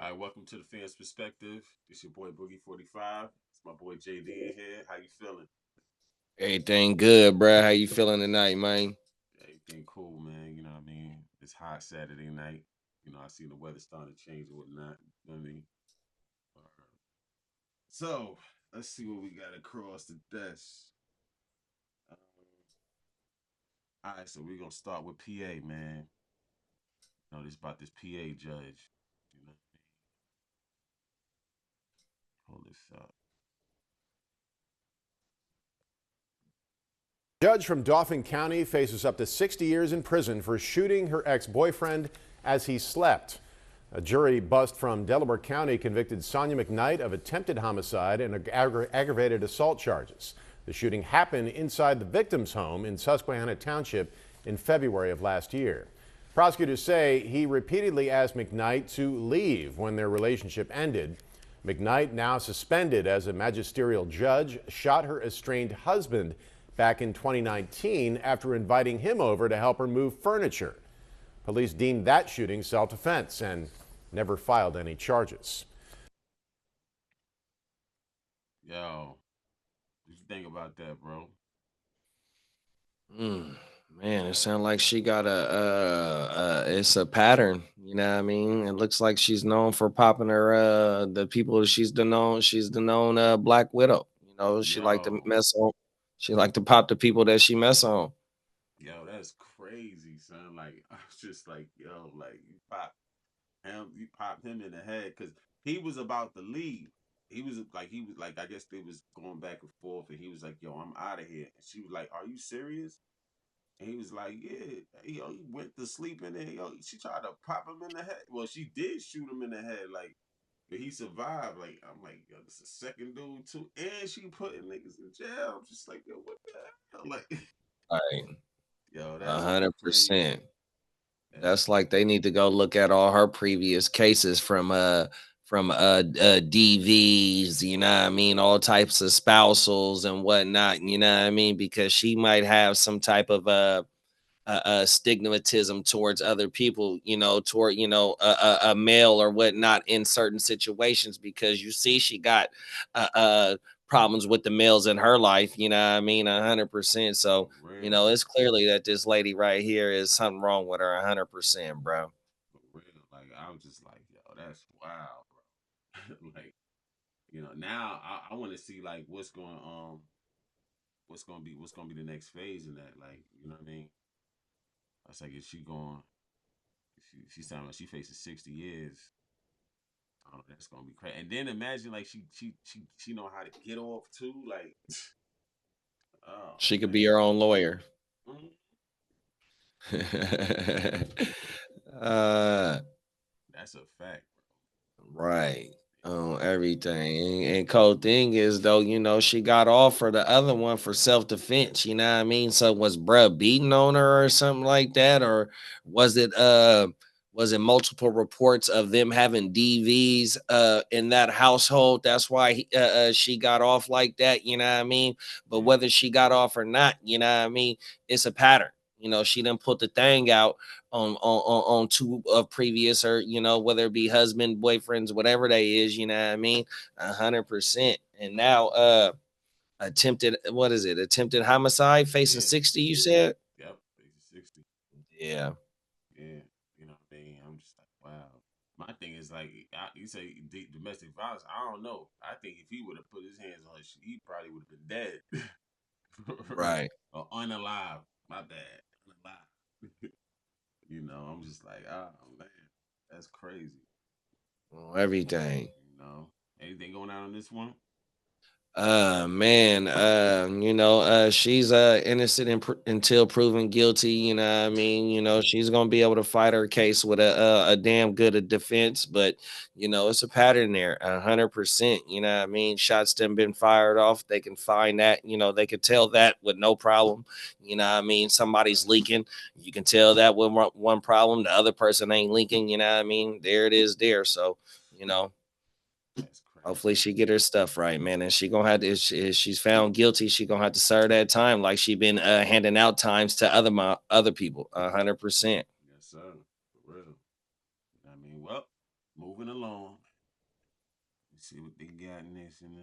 All right, welcome to the Fans Perspective. It's your boy Boogie 45. It's my boy JD in here. How you feeling? Everything good, bruh. How you feeling tonight, man? Everything cool, man. You know what I mean? It's hot Saturday night. I seen the weather starting to change and whatnot. You know what I mean? Uh, So, let's see what we got across the desk. Um, all right, so we're going to start with PA, man. This about this PA judge. You know what I mean? Hold this up. Judge from Dauphin County faces up to 60 years in prison for shooting her ex-boyfriend as he slept. A jury bust from Delaware County convicted Sonia McKnight of attempted homicide and aggravated assault charges. The shooting happened inside the victim's home in Susquehanna Township in February of last year. Prosecutors say he repeatedly asked McKnight to leave when their relationship ended. McKnight, now suspended as a magisterial judge, shot her estranged husband back in 2019 after inviting him over to help her move furniture. Police deemed that shooting self-defense and never filed any charges. Yo, what you think about that, bro? Mm, man, it sounds like she got it's a pattern. You know what I mean? It looks like she's known for popping her, the people that she's the known, Black Widow. She like to Yo, mess on, she like to pop the people that she mess on. Yo, that's crazy, son. Like, I was just like, yo, like you popped him in the head because he was about to leave. He was like, I guess they was going back and forth, and he was like, yo, I'm out of here. And she was like, are you serious? And he was like, yeah. He went to sleep in there. She tried to pop him in the head. Well, she did shoot him in the head, like, but he survived. Like, I'm like, yo, this is a second dude too, and she putting niggas in jail. I'm just like, yo, what the hell? Like, Right, yo, a that's hundred crazy. percent. That's That's like they need to go look at all her previous cases from DVs, you know what I mean, all types of spousals and whatnot, you know what I mean, because she might have some type of stigmatism towards other people, toward a male or whatnot in certain situations, because you see she got problems with the males in her life, you know what I mean, 100%. for So real. it's clearly that this lady right here is something wrong with her, 100%, bro. For real. Like, I'm just like, yo, that's wild, bro. Like, now I want to see like what's gonna be the next phase in that. Like, you know what I mean? I was like, is she going? She sounded like she faces 60 years. Oh, that's gonna be crazy. And then imagine like she know how to get off too. Like, oh She could be man. her own lawyer. Mhm. uh That's a fact, Right. bro. On everything. And cold thing is though, she got off for the other one for self-defense, you know what I mean? So was bruh beating on her or something like that? Or was it multiple reports of them having DVs in that household? That's why she got off like that, you know what I mean? But Yeah. whether she got off or not, you know what I mean, it's a pattern. She didn't put the thing out on two of previous, or whether it be husband, boyfriends, whatever they is, you know what I mean, 100%. And now attempted homicide, facing Yeah. 60, you said. Yep. Faces 60. Yeah. Yeah, what I mean? I'm just like, wow. My thing is like, you say domestic violence. I don't know. I think if he would have put his hands on her, he probably would have been dead Right. or unalive. My bad, unalive. I'm just like, oh man, that's crazy. On everything. Anything going on this one? Man, she's innocent until proven guilty, you know what I mean. She's gonna be able to fight her case with a damn good a defense, but it's a pattern there, 100%. You know what I mean, shots done been fired off, they can find that, they can tell that with no problem. You know what I mean, somebody's leaking, you can tell that with one problem, the other person ain't leaking, you know what I mean, there it is there. So you know That's hopefully crazy. she get her stuff right, man, and she gonna have to. If she's found guilty, she gonna have to serve that time like she been handing out times to other people. 100%. Yes, sir. For real. I mean, well. moving along. Let's see what they got next in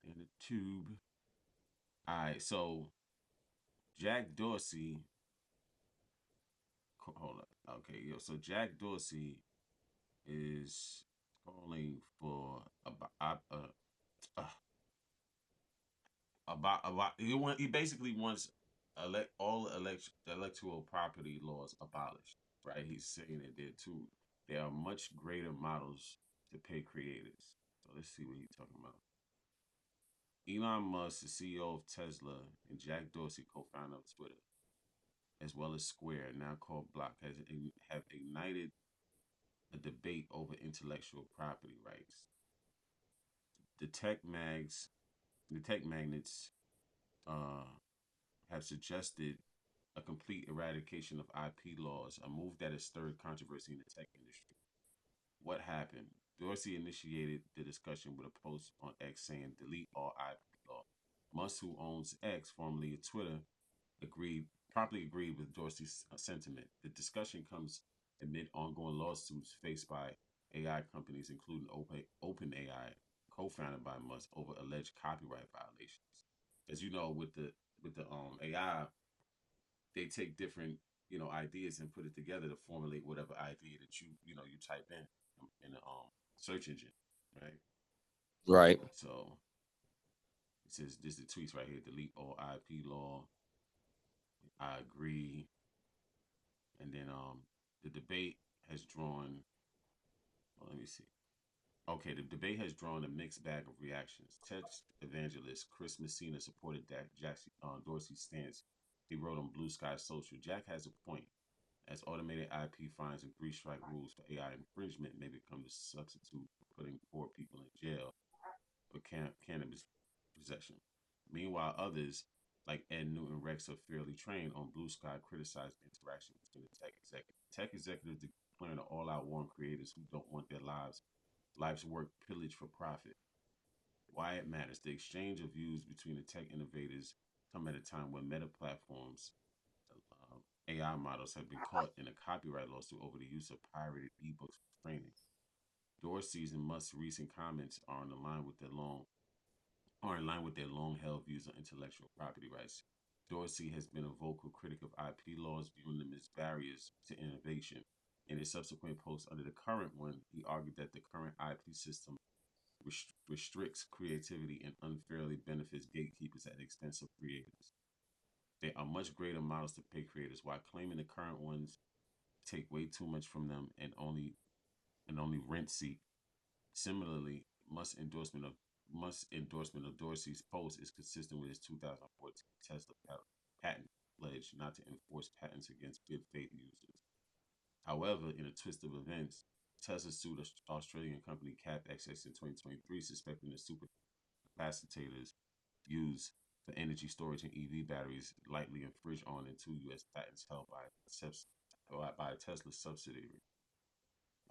the tube. All right, so Jack Dorsey. Hold up. Okay, yo. So Jack Dorsey is calling for uh, about he basically wants electoral property laws abolished. Right? He's saying that there are much greater models to pay creators. So let's see what he's talking about. Elon Musk, the CEO of Tesla, and Jack Dorsey, co-founder of Twitter, as well as Square, now called Block, have ignited a debate over intellectual property rights. The tech mags, the tech magnates, uh, have suggested a complete eradication of IP laws, a move that has stirred controversy in the tech industry. What happened? Dorsey initiated the discussion with a post on X saying, delete all IP law. Musk, who owns X, formerly Twitter, promptly agreed with Dorsey's sentiment. The discussion comes amid ongoing lawsuits faced by AI companies, including OpenAI, co-founded by Musk, over alleged copyright violations. As you know, with the AI, they take different ideas and put it together to formulate whatever idea that you type in the search engine, right? Right. So it says this is the tweets right here: delete all IP law. I agree. And then the debate has drawn. Well, let me see. Okay, the debate has drawn a mixed bag of reactions. Tech evangelist Chris Messina supported Dorsey's stance. He wrote on Blue Sky Social, Jack has a point, as automated IP fines and three strike rules for AI infringement may become the substitute for putting poor people in jail for cannabis possession. Meanwhile, others, like Ed Newton Rex of Fairly Trained on Blue Sky, criticized the interaction between the tech executives. Tech executives declaring an all-out war on creators who don't want their life's work pillaged for profit. Why it matters. The exchange of views between the tech innovators come at a time when meta platforms, AI models have been caught in a copyright lawsuit over the use of pirated ebooks for training. Dorsey's and Musk's recent comments are in line with their long-held views on intellectual property rights. Dorsey has been a vocal critic of IP laws, viewing them as barriers to innovation. In his subsequent post under the current one, he argued that the current IP system restricts creativity and unfairly benefits gatekeepers at the expense of creators. There are much greater models to pay creators, while claiming the current ones take way too much from them and only rent seek. Similarly, Musk's endorsement of Dorsey's post is consistent with his 2014 Tesla patent pledge not to enforce patents against good faith users. However, in a twist of events, Tesla sued Australian company CapXX in 2023, suspecting the supercapacitors used for energy storage and EV batteries likely infringe on and two U.S. patents held by a Tesla subsidiary.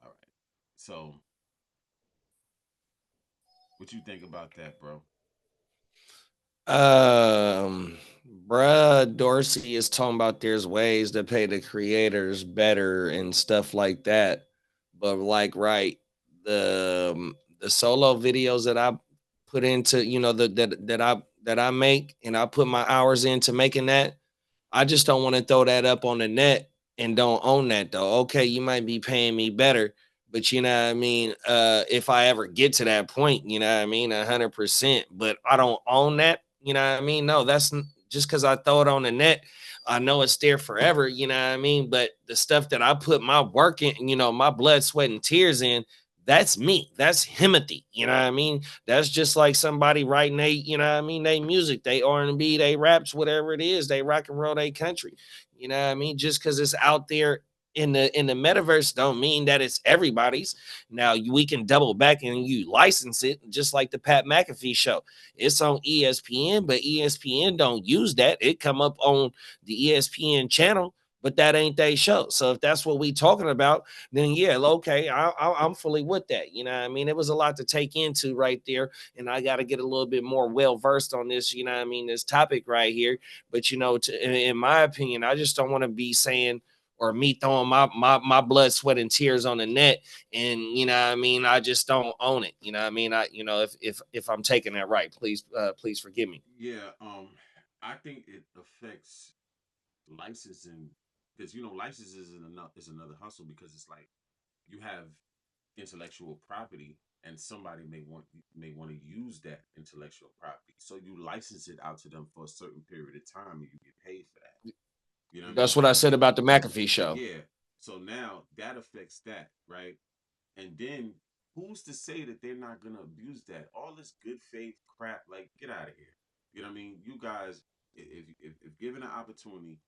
All right. So, what you think about that, bro? Um, Bruh, Dorsey is talking about there's ways to pay the creators better and stuff like that. But like, right, the solo videos that I put into, that I make and I put my hours into making that, I just don't want to throw that up on the net and don't own that though. Okay, you might be paying me better, but you know what I mean? If I ever get to that point, you know what I mean, 100%, but I don't own that, you know what I mean? No, just because I throw it on the net, I know it's there forever, you know what I mean? But the stuff that I put my work in, my blood, sweat, and tears in, that's me. That's Himothy. You know what I mean? That's just like somebody writing they music, they R&B, they raps, whatever it is, they rock and roll, they country. You know what I mean? Just because it's out there in the metaverse don't mean that it's everybody's. Now we can double back and you license it, just like the Pat McAfee show. It's on ESPN, but ESPN don't use that. It come up on the ESPN channel, but that ain't their show. So if that's what we talking about, then yeah, okay, I'm fully with that. You know what I mean? It was a lot to take into right there, and I got to get a little bit more well versed on this. You know what I mean? This topic right here. But in my opinion, I just don't want to be saying, or me throwing my blood, sweat, and tears on the net, and what I mean, I just don't own it. What I mean, if I'm taking that right, please forgive me. Yeah, I think it affects licensing because licenses is another hustle because it's like you have intellectual property and somebody may want to use that intellectual property, so you license it out to them for a certain period of time and you get paid for that. You know what I mean? That's what I said about the McAfee show. Yeah. So now that affects that, right? And then who's to say that they're not gonna abuse that? All this good faith crap, like get out of here. You know what I mean? You guys, if given an opportunity,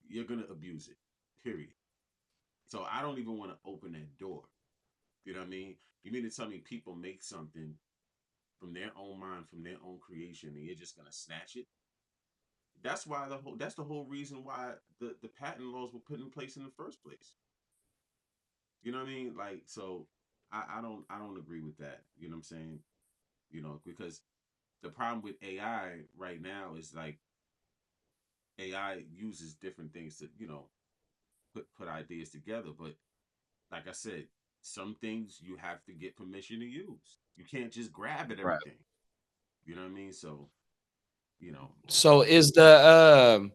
you're gonna abuse it. Period. So I don't even want to open that door. You know what I mean? You mean to tell me people make something from their own mind, from their own creation, and you're just gonna snatch it? That's the whole reason why the patent laws were put in place in the first place. You know what I mean? Like, so I don't agree with that. You know what I'm saying? Because the problem with AI right now is like AI uses different things to, put ideas together. But like I said, some things you have to get permission to use. You can't just grab at Right. everything. You know what I mean? So, you know, So is the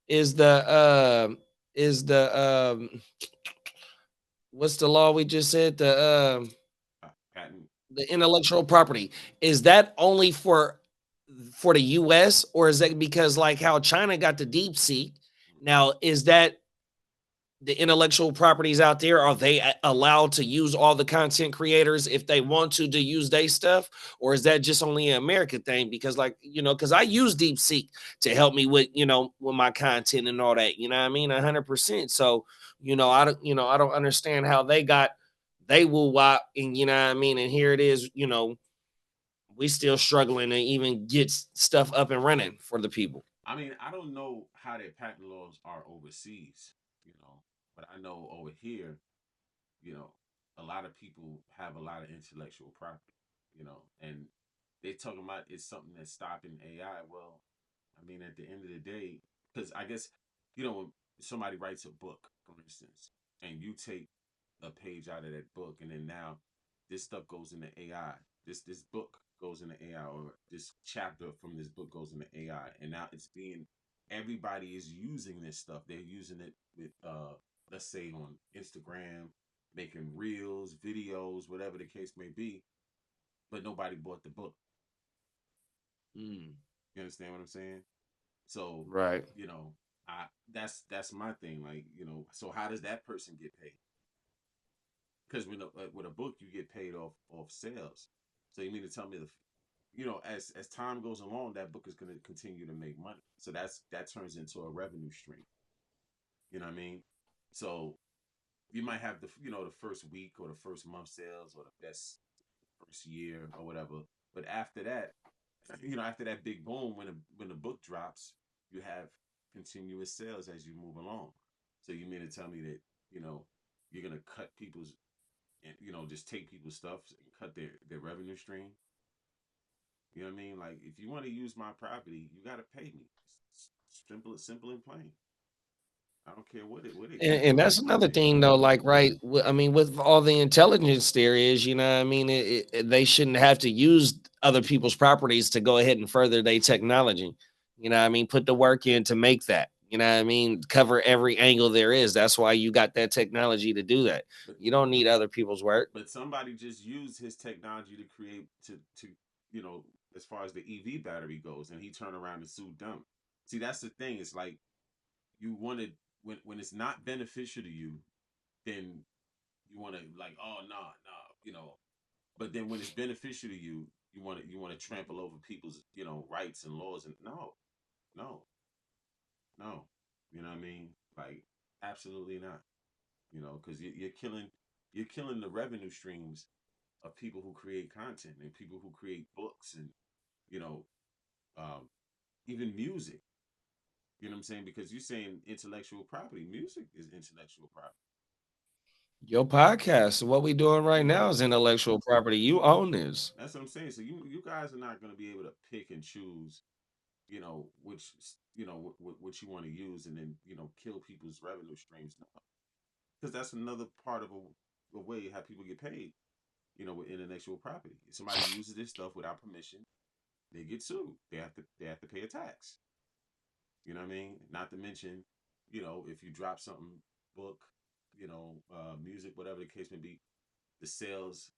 is the what's the law we just said, patent. the intellectual property, is that only for the US, or is that because like how China got the deep sea? Now, is that the intellectual properties out there, are they allowed to use all the content creators if they want to use their stuff, or is that just only an American thing? Because like because I use DeepSeek to help me with with my content and all that, what I mean, 100%. So I don't understand how they will wop, and what I mean, and here it is, we still struggling to even get stuff up and running for the people. I mean, I don't know how their patent laws are overseas, but I know over here, you know, a lot of people have a lot of intellectual property, and they talking about it's something that's stopping AI. Well, I mean, at the end of the day, because I guess, when somebody writes a book, for instance, and you take a page out of that book, and then now this stuff goes into AI. This book goes into AI, or this chapter from this book goes into AI, and now everybody is using this stuff. They're using it with let's say on Instagram, making reels, videos, whatever the case may be, but nobody bought the book. Mm, You understand what I'm saying? So, right. you know, I that's my thing. Like, so how does that person get paid? Because with a book, you get paid off sales. So you mean to tell me as time goes along, that book is going to continue to make money. So that turns into a revenue stream. You know what I mean? So you might have the first week or the first month sales or the best first year or whatever. But after that, after that big boom, when the book drops, you have continuous sales as you move along. So you mean to tell me that you know you're gonna cut people's and just take people's stuff and cut their revenue stream? You know what I mean? Like if you want to use my property, you got to pay me. Simple and plain. I don't care And that's what another they thing, though. Like, right? I mean, with all the intelligence there is, what I mean, they shouldn't have to use other people's properties to go ahead and further their technology. What I mean, put the work in to make that. What I mean, cover every angle there is. That's why you got that technology to do that. but You don't need other people's work. but somebody just used his technology to create to you know as far as the EV battery goes, and he turned around and sued them. See, that's the thing. It's like you wanted when it's not beneficial to you, then you want to like, oh no, no, But then when it's beneficial to you, you want to trample over people's rights and laws, and no, no, no. You know what I mean? Like absolutely not. Because you're killing the revenue streams of people who create content and people who create books and you know um, even music. You know what I'm saying? Because you're saying intellectual property. Music is intellectual property. Your podcast, what we doing right Yeah, now, is intellectual property. You own this. that's what I'm saying. So you guys are not going to be able to pick and choose. what you want to use, and then kill people's revenue streams. Because that's another part of a way how people get paid. With intellectual property. If somebody uses this stuff without permission, they get sued. They have to pay a tax. You know what I mean? Not to mention, if you drop something, book, music, whatever the case may be, the sales,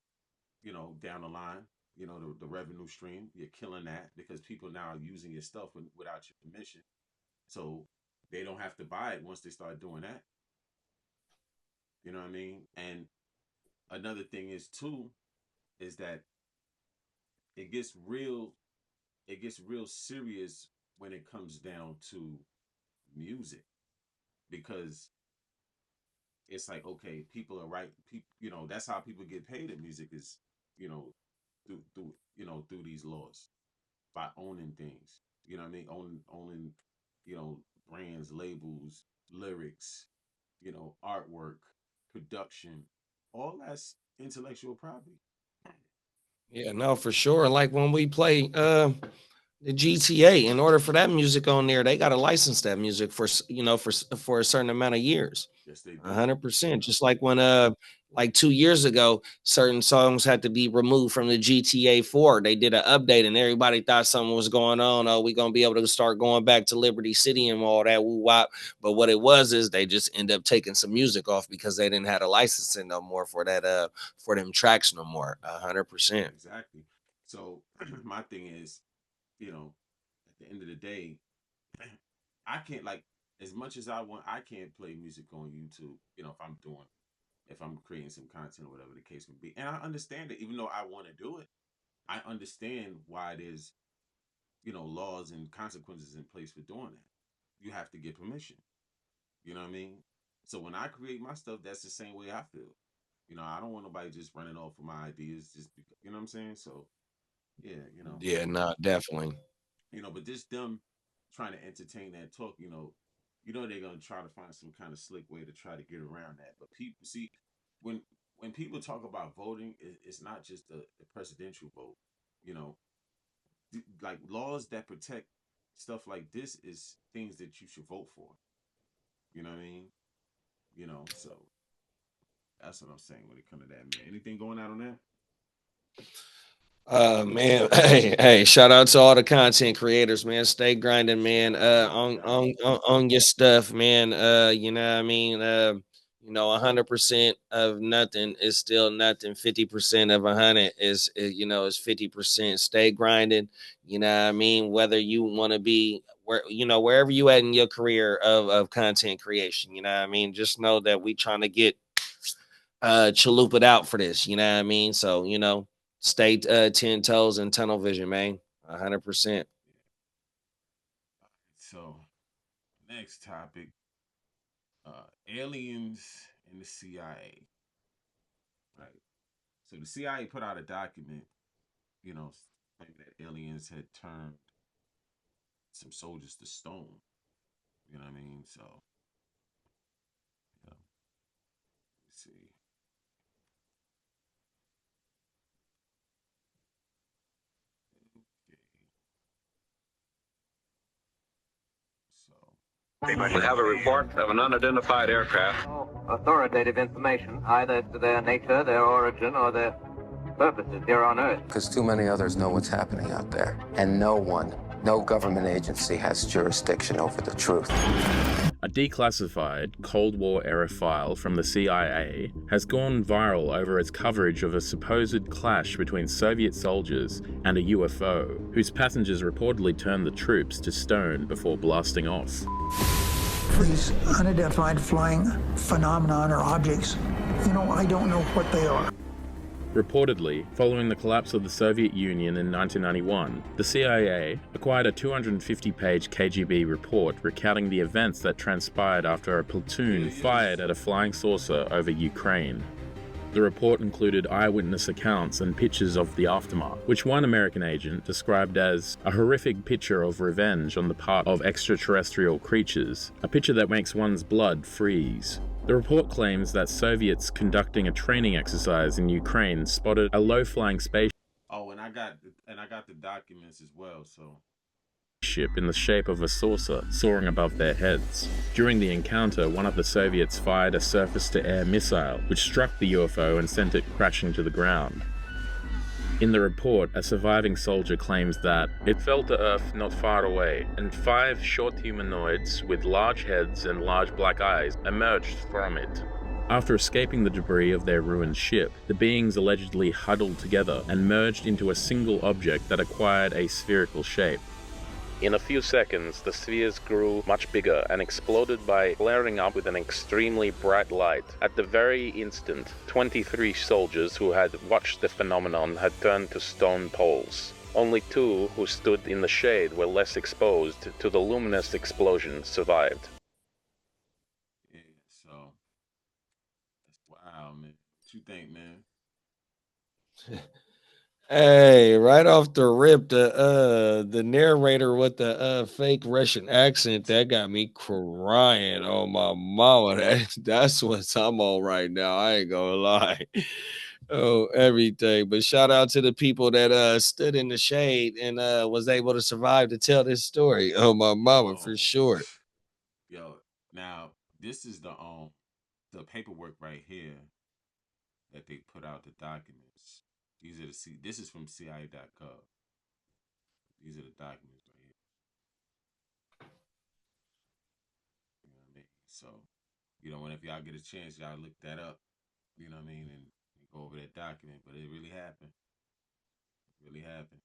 down the line, the revenue stream, you're killing that because people now are using your stuff without your permission. So they don't have to buy it once they start doing that. You know what I mean? And another thing is too, is that it gets real serious when it comes down to music, because it's like, okay, people are right. People, that's how people get paid in music is, through these laws, by owning things. You know what I mean? Owning, brands, labels, lyrics, artwork, production, all that's intellectual property. Yeah, no, for sure. Like when we play the GTA, in order for that music on there, they got to license that music for for a certain amount of years. Yes, they do. 100%. Just like when like 2 years ago, certain songs had to be removed from the GTA 4. They did an update and everybody thought something was going on. Oh, we're gonna be able to start going back to Liberty City and all that woo wop. But what it was is they just end up taking some music off because they didn't have a licensing no more for that for them tracks no more. 100%. Exactly. So my thing is, at the end of the day, I can't, like, as much as I want, I can't play music on YouTube, if I'm creating some content or whatever the case may be. And I understand it, even though I want to do it, I understand why there's, laws and consequences in place for doing that. You have to get permission. You know what I mean? So when I create my stuff, that's the same way I feel. I don't want nobody just running off of my ideas just because, you know what I'm saying? So yeah, Yeah, no, definitely. but just them trying to entertain that talk, they're gonna try to find some kind of slick way to try to get around that. But people see, when people talk about voting, it's not just the presidential vote. You know, like laws that protect stuff like this is things that you should vote for. You know what I mean? So that's what I'm saying when it comes to that, man. Anything going out on that? Man, hey, shout out to all the content creators, man. Stay grinding, man. On your stuff, man. You know what I mean? 100% of nothing is still nothing. 50% of 100 is 50%. Stay grinding. You know what I mean? Whether you want to be wherever you at in your career of content creation, you know what I mean? Just know that we trying to get chalupa it out for this, you know what I mean? So, stay 10 toes and tunnel vision, man. 100%. So, next topic, aliens and the CIA. Right. So the CIA put out a document, saying that aliens had turned some soldiers to stone. You know what I mean? So, let's see. Okay. We have a report of an unidentified aircraft. No authoritative information, either to their nature, their origin, or their purposes here on Earth. Because too many others know what's happening out there. And no government agency has jurisdiction over the truth. A declassified Cold War-era file from the CIA has gone viral over its coverage of a supposed clash between Soviet soldiers and a UFO, whose passengers reportedly turned the troops to stone before blasting off. These unidentified flying phenomenon or objects, I don't know what they are. Reportedly, following the collapse of the Soviet Union in 1991, the CIA acquired a 250-page KGB report recounting the events that transpired after a platoon fired at a flying saucer over Ukraine. The report included eyewitness accounts and pictures of the aftermath, which one American agent described as a horrific picture of revenge on the part of extraterrestrial creatures, a picture that makes one's blood freeze. The report claims that Soviets conducting a training exercise in Ukraine spotted a low-flying spaceship. Oh, and I got the documents as well. So spaceship in the shape of a saucer soaring above their heads. During the encounter, one of the Soviets fired a surface-to-air missile, which struck the UFO and sent it crashing to the ground. In the report, a surviving soldier claims that it fell to Earth not far away, and 5 short humanoids with large heads and large black eyes emerged from it. After escaping the debris of their ruined ship, the beings allegedly huddled together and merged into a single object that acquired a spherical shape. In a few seconds, the spheres grew much bigger and exploded by flaring up with an extremely bright light. At the very instant, 23 soldiers who had watched the phenomenon had turned to stone poles. Only 2 who stood in the shade were less exposed to the luminous explosion survived. Yeah, so that's wow, man. What you think, man? Hey, right off the rip, the narrator with the fake Russian accent that got me crying. Oh my mama, that's what I'm on right now. I ain't gonna lie. Oh, everything. But shout out to the people that stood in the shade and was able to survive to tell this story. Oh my mama, for Oh, sure. yo, now this is the paperwork right here that they put out, the documents. These are the this is from CIA.gov. These are the documents right here. You know what I mean? So, whenever y'all get a chance, y'all look that up. You know what I mean, and go over that document. But it really happened. It really happened.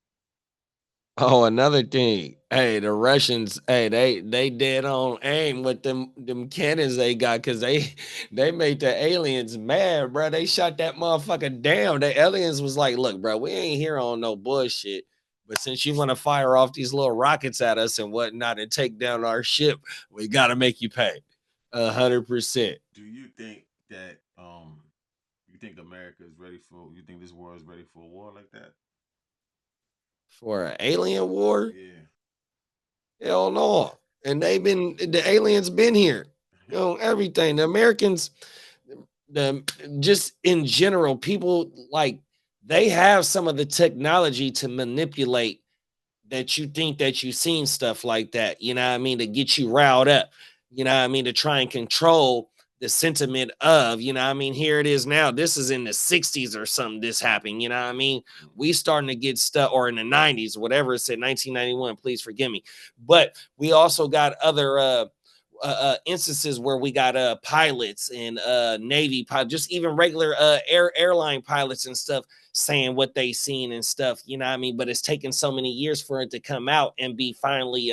Oh, another thing. Hey, the Russians, hey, they dead on aim with them cannons they got because they made the aliens mad, bro. They shot that motherfucker down. The aliens was like, look, bro, we ain't here on no bullshit. But since you want to fire off these little rockets at us and whatnot and take down our ship, we gotta make you pay. 100%. Do you think that you think America is ready for? You think this world is ready for a war like that? For an alien war? Yeah. Hell no. And the aliens been here. You know, everything. The Americans, the just in general, people like they have some of the technology to manipulate that you think that you've seen stuff like that, you know what I mean, to get you riled up, you know what I mean, to try and control the sentiment of, you know what I mean, here it is now. This is in the 60s or something, this happened, you know what I mean? We starting to get stuff, or in the 90s, whatever it said, 1991, please forgive me. But we also got other instances where we got pilots and Navy pilots, just even regular airline pilots and stuff saying what they seen and stuff, you know what I mean? But it's taken so many years for it to come out and be finally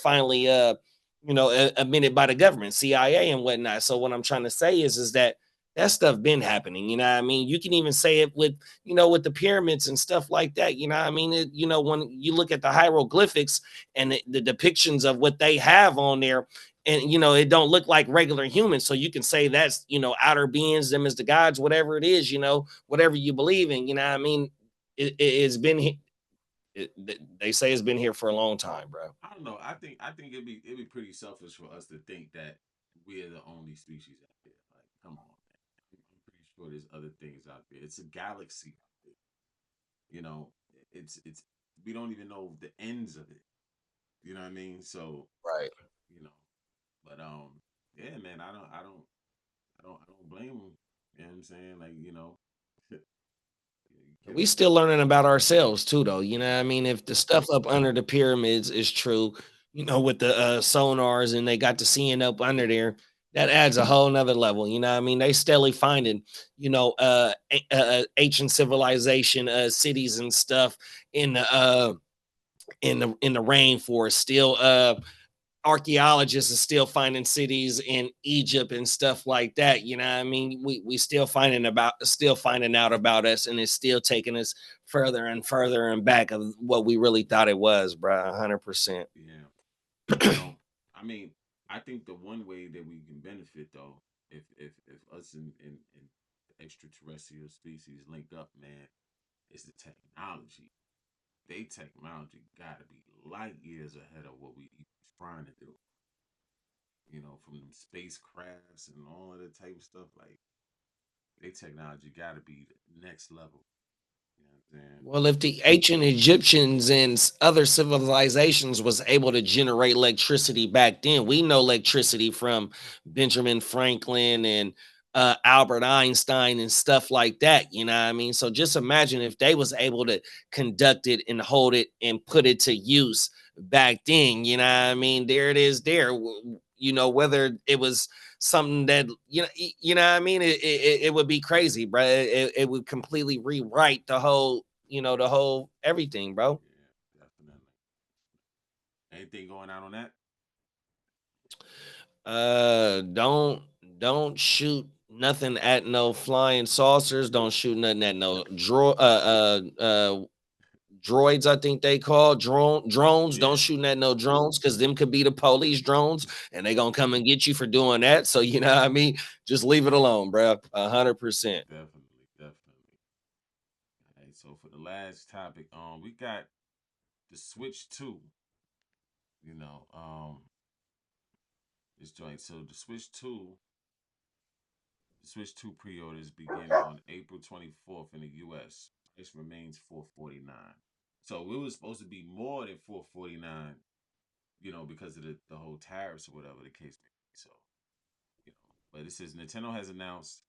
finally admitted by the government, CIA and whatnot. So what I'm trying to say is that that stuff been happening, you know what I mean? You can even say it with, with the pyramids and stuff like that, you know what I mean? When you look at the hieroglyphics and the depictions of what they have on there, and it don't look like regular humans, so you can say that's outer beings, them as the gods, whatever it is, whatever you believe in, you know what I mean? It's been they say it's been here for a long time, bro. I don't know. I think it'd be pretty selfish for us to think that we're the only species out there. Like, come on, man. I'm pretty sure there's other things out there. It's a galaxy out there. You know, it's we don't even know the ends of it. You know what I mean? So, Right. you know, but yeah, man, I don't blame them. You know what I'm saying? Like, you We know, still learning about ourselves too, though. You know what I mean? If the stuff up under the pyramids is true, with the sonars and they got the seeing up under there, that adds a whole nother level. You know what I mean? They steadily finding, ancient civilization cities and stuff in the rainforest. Still archaeologists are still finding cities in Egypt and stuff like that. You know what I mean? We still finding out about us, and it's still taking us further and further and back of what we really thought it was, bro. 100%. yeah. I mean, I think the one way that we can benefit though, if us and the extraterrestrial species link up, man, is the technology. They technology gotta be light years ahead of what we trying to do. From them spacecrafts and all of that type of stuff. Like, they technology gotta be the next level. Well, if the ancient Egyptians and other civilizations was able to generate electricity back then, we know electricity from Benjamin Franklin and Albert Einstein and stuff like that. You know what I mean? So just imagine if they was able to conduct it and hold it and put it to use back then. You know what I mean? There it is. There. You know, whether it was something that you know what I mean, it would be crazy, bro. It would completely rewrite the whole, the whole everything, bro. Yeah, definitely. Anything going out on that? Don't shoot nothing at no flying saucers. Don't shoot nothing at no droids, I think they call drones. Yeah. Don't shoot at no drones, because them could be the police drones and they gonna come and get you for doing that. So you know what I mean, just leave it alone, bro. 100%. Definitely, definitely. All right, so for the last topic, we got the Switch 2. You know, this joint. So the Switch 2 pre-orders begin on April 24th in the US. Price remains $449. So it was supposed to be more than $449, because of the whole tariffs or whatever the case may be. So, but it says Nintendo has announced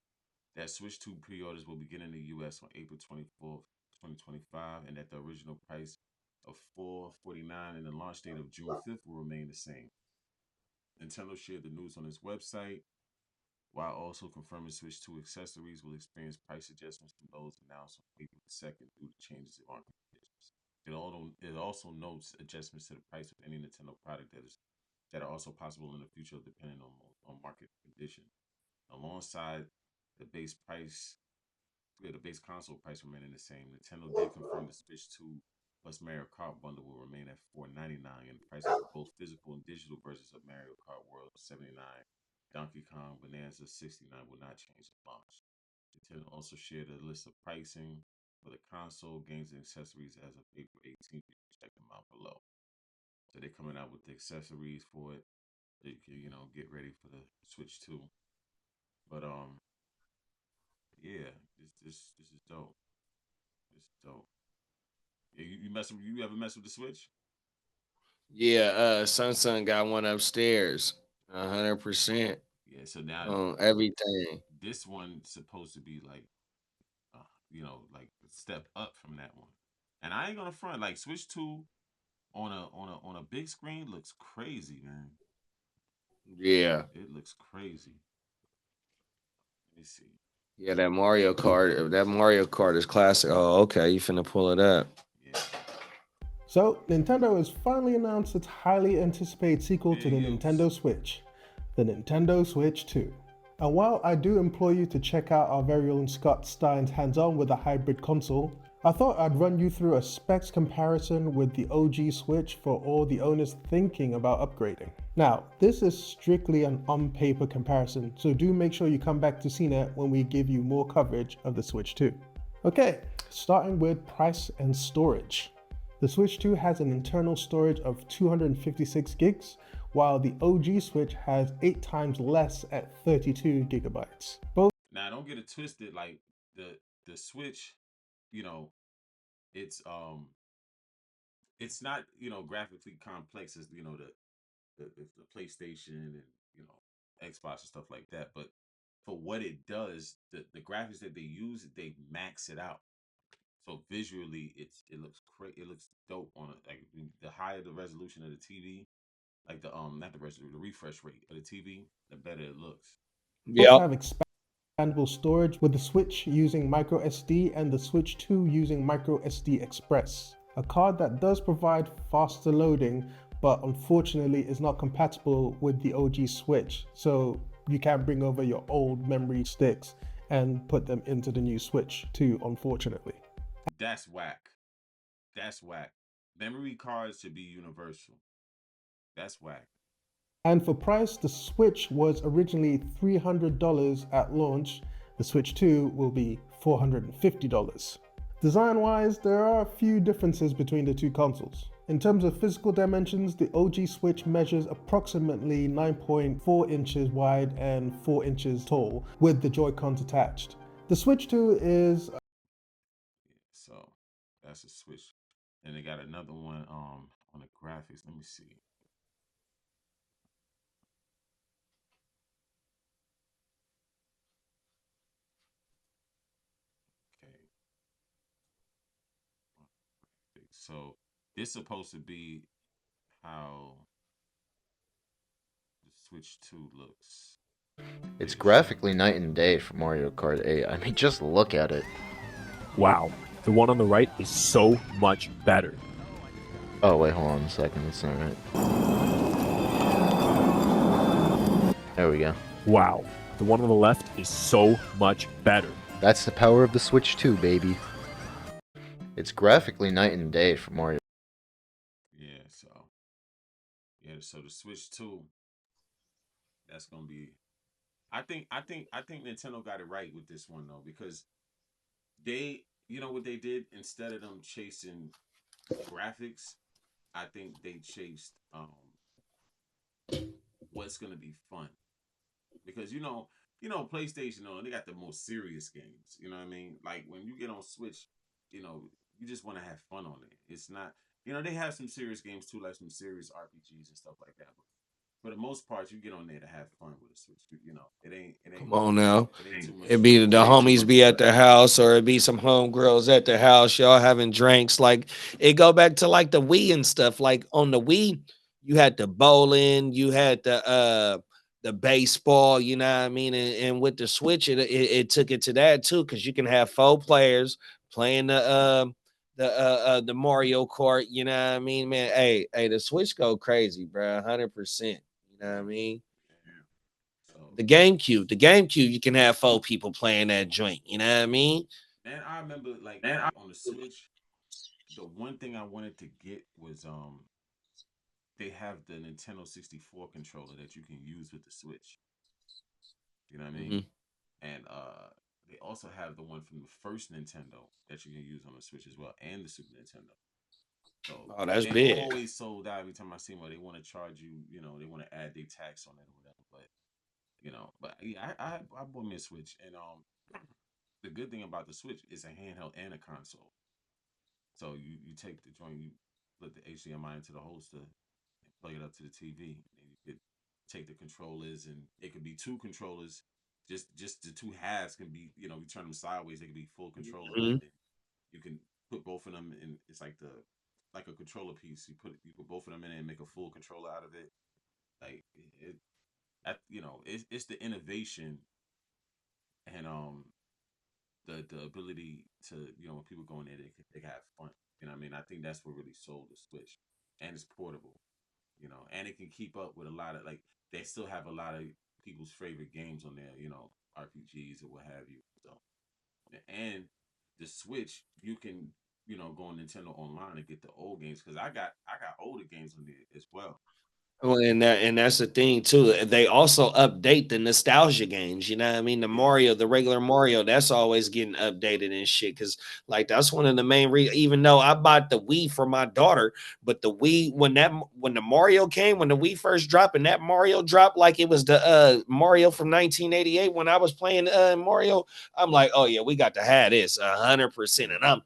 that Switch 2 pre-orders will begin in the US on April 24th, 2025, and that the original price of $449 and the launch date of June 5th will remain the same. Nintendo shared the news on its website, while also confirming Switch 2 accessories will experience price adjustments from those announced on April 2nd due to changes in market conditions. It also notes adjustments to the price of any Nintendo product that are also possible in the future depending on market condition. Alongside the base price, the base console price remaining the same, Nintendo did confirm the Switch 2 plus Mario Kart bundle will remain at $499, and the prices of both physical and digital versions of Mario Kart World $79, Donkey Kong Bonanza $69 will not change at launch. Nintendo also shared a list of pricing for the console, games, and accessories as of April 18th. You can check them out below. So they're coming out with the accessories for it. They can, get ready for the Switch 2. But yeah, this is dope. This is dope. Yeah, you ever mess with the Switch? Yeah, Sun got one upstairs. 100% Yeah, so now on everything. this one's supposed to be like, like a step up from that one. And I ain't gonna front, like Switch 2 on a big screen looks crazy, man. Yeah. It looks crazy. Let me see. Yeah, that Mario Kart. That Mario Kart is classic. Oh, okay. You finna pull it up. Yeah. So, Nintendo has finally announced its highly anticipated sequel to the Yes. Nintendo Switch, the Nintendo Switch 2. And while I do implore you to check out our very own Scott Stein's hands-on with the hybrid console, I thought I'd run you through a specs comparison with the OG Switch for all the owners thinking about upgrading. Now, this is strictly an on-paper comparison, so do make sure you come back to CNET when we give you more coverage of the Switch 2. Okay, starting with price and storage. The Switch 2 has an internal storage of 256 gigs, while the OG Switch has 8 times less at 32 gigabytes. Now don't get it twisted. Like the Switch, it's not graphically complex as the PlayStation and Xbox and stuff like that. But for what it does, the graphics that they use, they max it out. So visually, it looks it looks dope on it. Like the higher the resolution of the TV, like the not the resolution, the refresh rate of the TV, the better it looks. Both have expandable storage, with the Switch using micro SD and the Switch 2 using micro SD Express, a card that does provide faster loading, but unfortunately is not compatible with the OG Switch, so you can't bring over your old memory sticks and put them into the new Switch 2, unfortunately. That's whack. That's whack. Memory cards should be universal. That's whack. And for price, the Switch was originally $300 at launch. The Switch 2 will be $450. Design-wise, there are a few differences between the two consoles. In terms of physical dimensions, the OG Switch measures approximately 9.4 inches wide and 4 inches tall, with the Joy-Cons attached. The Switch 2 is so that's a Switch. And they got another one on the graphics. Let me see. Okay. So this supposed to be how the Switch 2 looks. It's graphically night and day for Mario Kart 8. I mean, just look at it. Wow, the one on the right is so much better. Oh, wait, hold on a second. That's not right. There we go. Wow, the one on the left is so much better. That's the power of the Switch 2, baby. It's graphically night and day for Mario. Yeah, so the Switch 2, that's gonna be I think Nintendo got it right with this one though, because they, you know what they did, instead of them chasing graphics, I think they chased what's gonna be fun. Because PlayStation, they got the most serious games. You know what I mean? Like when you get on Switch, you just want to have fun on it. It's not, they have some serious games too, like some serious RPGs and stuff like that. But for the most part, you get on there to have fun with a Switch. It ain't. Come on now. It ain't too much. It be the homies be at the house, or it be some homegirls at the house, y'all having drinks. Like it go back to like the Wii and stuff. Like on the Wii, you had the bowling, you had the baseball, you know what I mean? And with the Switch, it took it to that too, because you can have 4 players playing the Mario Kart, you know what I mean, man. Hey, the Switch go crazy, bro, 100%. You know what I mean? The GameCube, you can have 4 people playing that joint. You know what I mean? And I remember like on the Switch, the one thing I wanted to get was they have the Nintendo 64 controller that you can use with the Switch. You know what I mean? Mhm. And they also have the one from the first Nintendo that you can use on the Switch as well, and the Super Nintendo. So Oh, that's they big. always sold out every time I see them. They want to charge you, they want to add their tax on it or whatever. But yeah, I bought me a Switch, and the good thing about the Switch is a handheld and a console. So you take the joint, you put the HDMI into the holster, and plug it up to the TV, and you could take the controllers, and it could be 2 controllers. Just the 2 halves can be, you turn them sideways, they could be full controller, Mhm. and you can put both of them in. It's like a controller piece. You put both of them in and make a full controller out of it. Like it's the innovation and the ability to, when people go in there, they can have fun. You know what I mean? I think that's what really sold the Switch, and it's portable. And it can keep up with a lot of, like, they still have a lot of people's favorite games on there. RPGs or what have you. So, and the Switch, you can go on Nintendo Online and get the old games, because I got older games on there as well. Well, and that's the thing too. They also update the nostalgia games. You know what I mean? The regular Mario, that's always getting updated and shit. Cause like that's one of the main reasons. Even though I bought the Wii for my daughter, but the Wii when the Mario came, when the Wii first dropped, and that Mario dropped like it was the Mario from 1988 when I was playing Mario, I'm like, oh yeah, we got to have this 100%, and I'm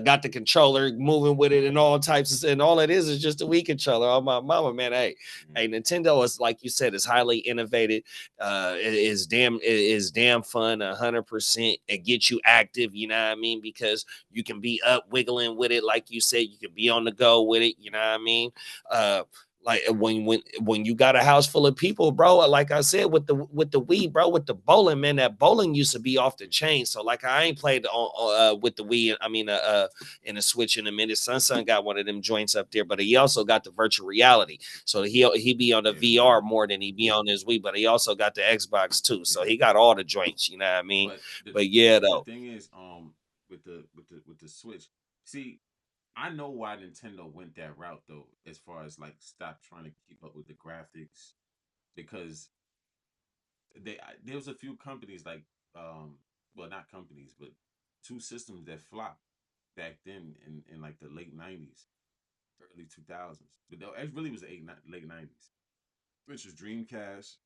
got the controller moving with it and all types of, and all it is just a Wii controller. Oh my mama, man. Hey, Nintendo is, like you said, is highly innovative. It is damn fun, 100%. It gets you active, you know what I mean? Because you can be up wiggling with it, like you said, you can be on the go with it, you know what I mean? Like when you got a house full of people, bro, like I said, with the Wii, bro, with the bowling, man, that bowling used to be off the chain. So like I ain't played on with the Wii, I mean in a Switch in a minute. Son got one of them joints up there, but he also got the virtual reality. So he be on the VR more than he be on his Wii, but he also got the Xbox too. So he got all the joints, you know what I mean? But yeah, The though. thing is, with the Switch, see, I know why Nintendo went that route though, as far as like stop trying to keep up with the graphics, because there was a few companies like, well, not companies, but 2 systems that flopped back then in like the late '90s, early 2000s. But no, it really was the late '90s, which was Dreamcast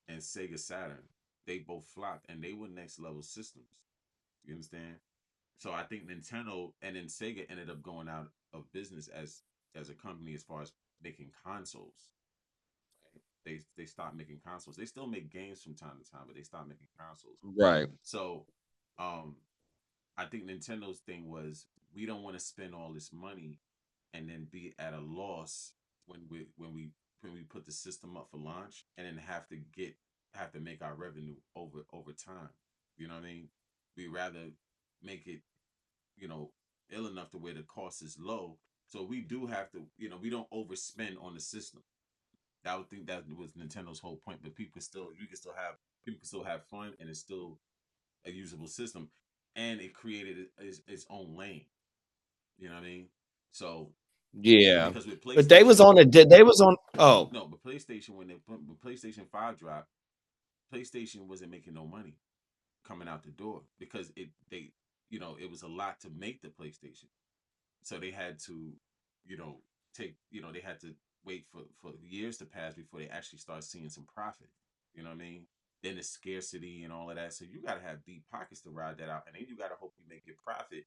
and Sega Saturn. They both flopped, and they were next level systems. You understand? So I think Nintendo and then Sega ended up going out of business as a company as far as making consoles. They stopped making consoles. They still make games from time to time, but they stopped making consoles. Right. So um I think Nintendo's thing was, we don't want to spend all this money and then be at a loss when we put the system up for launch, and then have to make our revenue over time. You know what I mean? We rather make it, ill enough to where the cost is low. So we do have to, we don't overspend on the system. I would think that was Nintendo's whole point. But people can still have fun, and it's still a usable system, and it created its own lane. You know what I mean? So Yeah. because with But they was on PlayStation, a they was on oh no, but PlayStation, when PlayStation 5 dropped, PlayStation wasn't making no money coming out the door, because it was a lot to make the PlayStation. So they had to, they had to wait for years to pass before they actually start seeing some profit. You know what I mean? Then the scarcity and all of that. So you got to have deep pockets to ride that out, and then you got to hope you make your profit.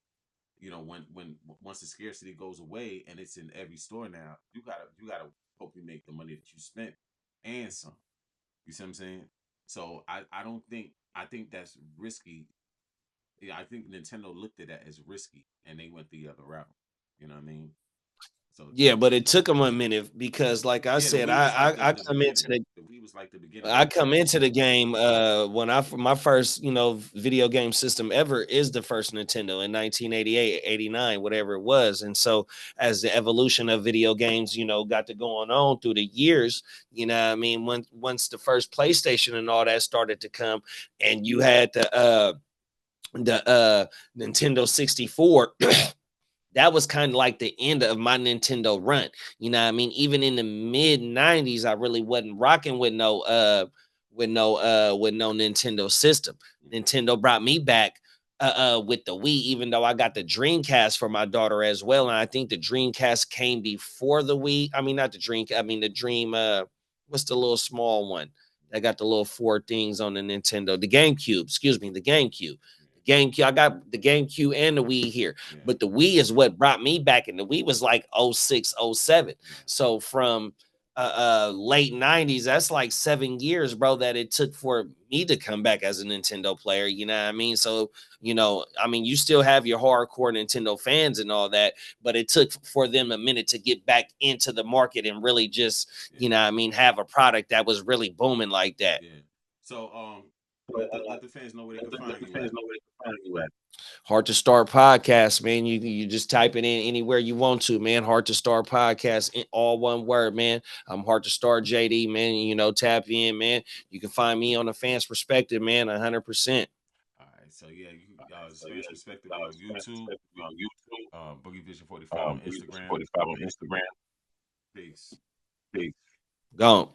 When once the scarcity goes away and it's in every store now, you gotta hope you make the money that you spent and some. You see what I'm saying? So I don't think I think that's risky. Yeah, I think Nintendo looked at that as risky, and they went the other route. You know what I mean? So yeah, but it took them a minute because, like I yeah, the said, Wii was like I the come into beginning. the The Wii was like the beginning. I come into the game when my first video game system ever is the first Nintendo in 1988, 89, whatever it was. And so as the evolution of video games got to going on through the years, I mean, once the first PlayStation and all that started to come, and you had the Nintendo 64, that was kind of like the end of my Nintendo run. You know what I mean? Even in the mid 90s, I really wasn't rocking with no Nintendo system. Nintendo brought me back with the Wii, even though I got the Dreamcast for my daughter as well. And I think the Dreamcast came before the Wii. I mean, not the Dream, I mean the Dream, what's the little small one that got the little four things on the Nintendo? The GameCube, excuse me, the GameCube. GameCube. I got the GameCube and the Wii here, but the Wii is what brought me back, and the Wii was like 06, 07. So from late 90s, that's like 7 years, bro, that it took for me to come back as a Nintendo player. You know what I mean? So, I mean, you still have your hardcore Nintendo fans and all that, but it took for them a minute to get back into the market and really just, I mean, have a product that was really booming like that. Yeah. So let the fans know where they can find you at. Hard to Start podcast, man. You just type it in anywhere you want to, man. Hard to Start podcast, in all one word, man. I'm Hard to Start JD, man. Tap in, man. You can find me on the Fans Perspective, man. 100%. All right. So yeah, it's Fans Perspective on YouTube. Boogie Vision 45 on Instagram. Instagram. Peace. Gone.